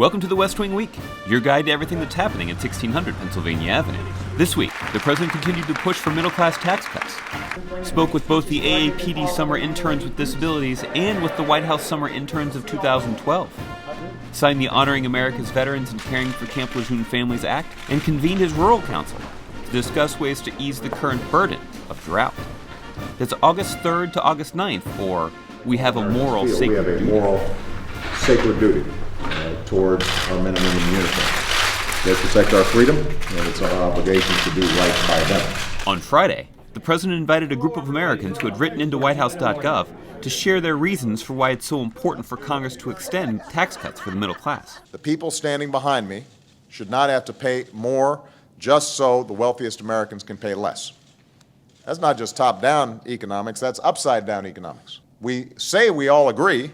Welcome to the West Wing Week, your guide to everything that's happening at 1600 Pennsylvania Avenue. This week, the president continued to push for middle-class tax cuts, spoke with both the AAPD Summer Interns with Disabilities and with the White House Summer Interns of 2012, signed the Honoring America's Veterans and Caring for Camp Lejeune Families Act, and convened his Rural Council to discuss ways to ease the current burden of drought. That's August 3rd to August 9th, or We Have a Moral Sacred Duty. We have a moral sacred duty towards our men and women in uniform. They protect our freedom, and it's our obligation to do right by them. On Friday, the president invited a group of Americans who had written into whitehouse.gov to share their reasons for why it's so important for Congress to extend tax cuts for the middle class. The people standing behind me should not have to pay more just so the wealthiest Americans can pay less. That's not just top-down economics, that's upside-down economics. We say we all agree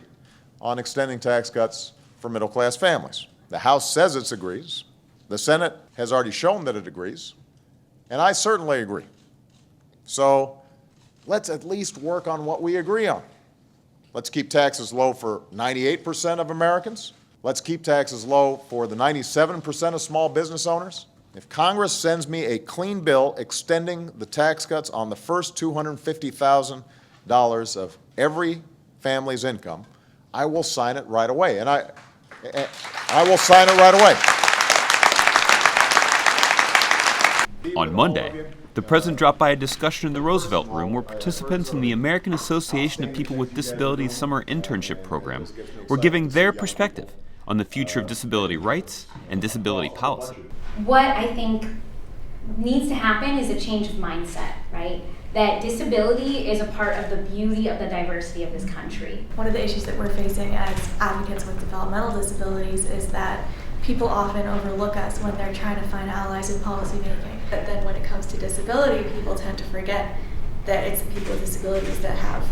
on extending tax cuts for middle-class families. The House says it agrees. The Senate has already shown that it agrees. And I certainly agree. So let's at least work on what we agree on. Let's keep taxes low for 98% of Americans. Let's keep taxes low for the 97% of small business owners. If Congress sends me a clean bill extending the tax cuts on the first $250,000 of every family's income, I will sign it right away. And I will sign it right away. On Monday, the president dropped by a discussion in the Roosevelt Room where participants in the American Association of People with Disabilities Summer Internship Program were giving their perspective on the future of disability rights and disability policy. What I think needs to happen is a change of mindset, right? That disability is a part of the beauty of the diversity of this country. One of the issues that we're facing as advocates with developmental disabilities is that people often overlook us when they're trying to find allies in policy making. But then when it comes to disability, people tend to forget that it's the people with disabilities that have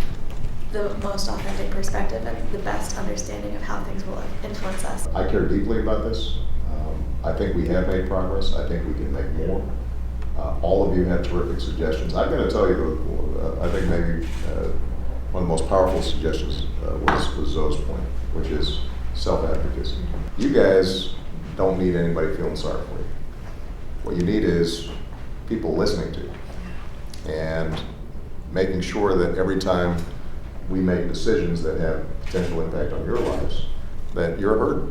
the most authentic perspective and the best understanding of how things will influence us. I care deeply about this. I think we have made progress. I think we can make more. All of you had terrific suggestions. I'm going to tell you, I think maybe one of the most powerful suggestions was Zoe's point, which is self-advocacy. You guys don't need anybody feeling sorry for you. What you need is people listening to you and making sure that every time we make decisions that have potential impact on your lives, that you're heard.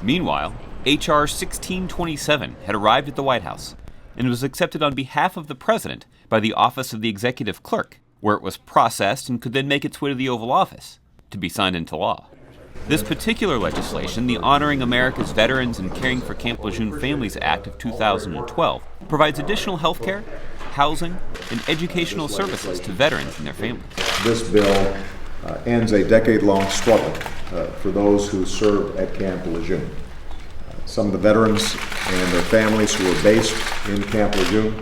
Meanwhile, H.R. 1627 had arrived at the White House and was accepted on behalf of the president by the Office of the Executive Clerk, where it was processed and could then make its way to the Oval Office to be signed into law. This particular legislation, the Honoring America's Veterans and Caring for Camp Lejeune Families Act of 2012, provides additional health care, housing, and educational services to veterans and their families. This bill ends a decade-long struggle for those who served at Camp Lejeune. Some of the veterans and their families who were based in Camp Lejeune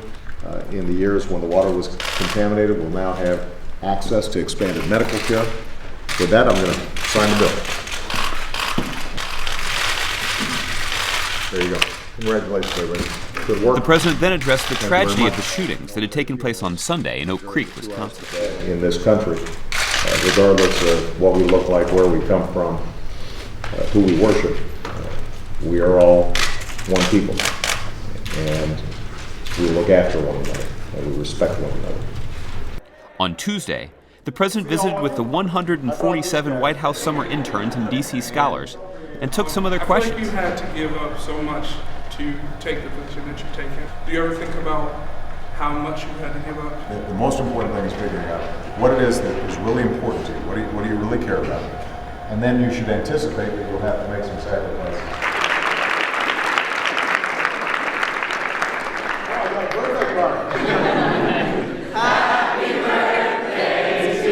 in the years when the water was contaminated will now have access to expanded medical care. With that, I'm going to sign the bill. There you go. Congratulations, everybody. Good work. The president then addressed the tragedy of the shootings that had taken place on Sunday in Oak Creek, Wisconsin. In this country, regardless of what we look like, where we come from, who we worship, we are all one people, and we look after one another, and we respect one another. On Tuesday, the president visited with the 147 White House Summer Interns and D.C. scholars and took some of their questions. I feel like you had to give up so much to take the position that you've taken. Do you ever think about how much you had to give up? The most important thing is figuring out what it is that is really important to you. What do you really care about? And then you should anticipate that you'll have to make some sacrifices. Happy birthday to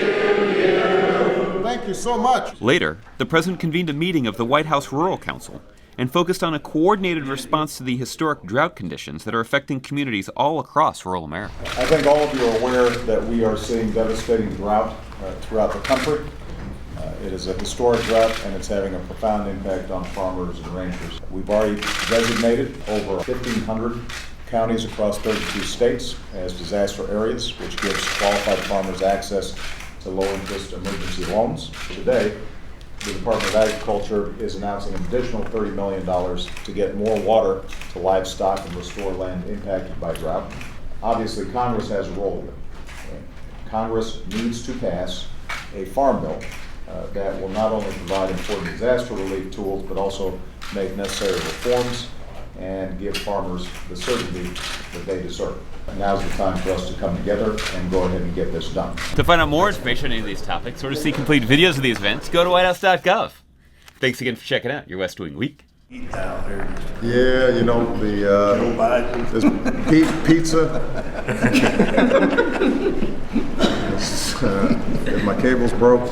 you. Thank you so much. Later, the president convened a meeting of the White House Rural Council and focused on a coordinated response to the historic drought conditions that are affecting communities all across rural America. I think all of you are aware that we are seeing devastating drought throughout the country. It is a historic drought, and it's having a profound impact on farmers and ranchers. We've already designated over 1,500 counties across 32 states as disaster areas, which gives qualified farmers access to low-interest emergency loans. Today, the Department of Agriculture is announcing an additional $30 million to get more water to livestock and restore land impacted by drought. Obviously, Congress has a role here. Congress needs to pass a farm bill that will not only provide important disaster relief tools, but also make necessary reforms and give farmers the certainty that they deserve. Now's the time for us to come together and go ahead and get this done. To find out more information on any of these topics or to see complete videos of these events, go to whitehouse.gov. Thanks again for checking out your West Wing Week. Yeah, you know, this pizza. If my cable's broke.